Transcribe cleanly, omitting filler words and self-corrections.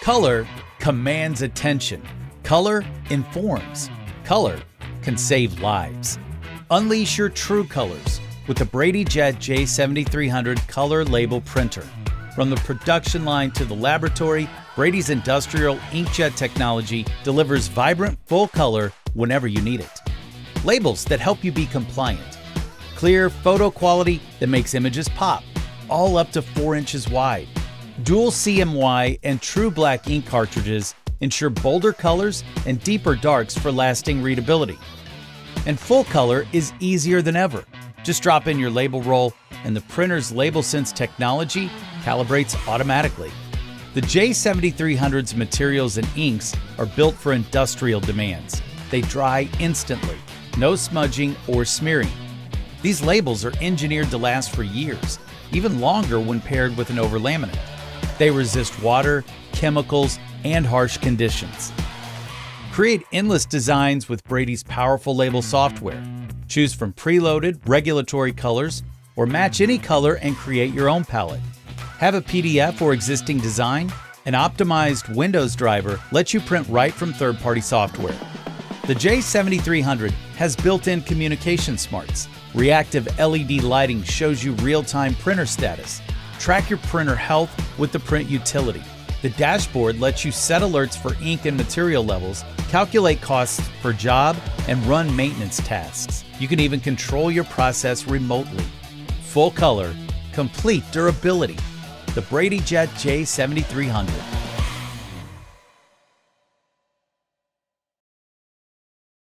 Color commands attention. Color informs. Color can save lives. Unleash your true colors with the BradyJet J7300 color label printer. From the production line to the laboratory, Brady's industrial inkjet technology delivers vibrant, full color whenever you need it. Labels that help you be compliant. Clear photo quality that makes images pop, all up to 4 inches wide. Dual CMY and true black ink cartridges ensure bolder colors and deeper darks for lasting readability. And full color is easier than ever. Just drop in your label roll and the printer's LabelSense technology calibrates automatically. The J7300's materials and inks are built for industrial demands. They dry instantly, no smudging or smearing. These labels are engineered to last for years, even longer when paired with an overlaminate. They resist water, chemicals, and harsh conditions. Create endless designs with Brady's powerful label software. Choose from preloaded, regulatory colors, or match any color and create your own palette. Have a PDF or existing design? An optimized Windows driver lets you print right from third-party software. The J7300 has built-in communication smarts. Reactive LED lighting shows you real-time printer status. Track your printer health with the print utility. The dashboard lets you set alerts for ink and material levels, calculate costs per job, and run maintenance tasks. You can even control your process remotely. Full color, complete durability. The BradyJet J7300.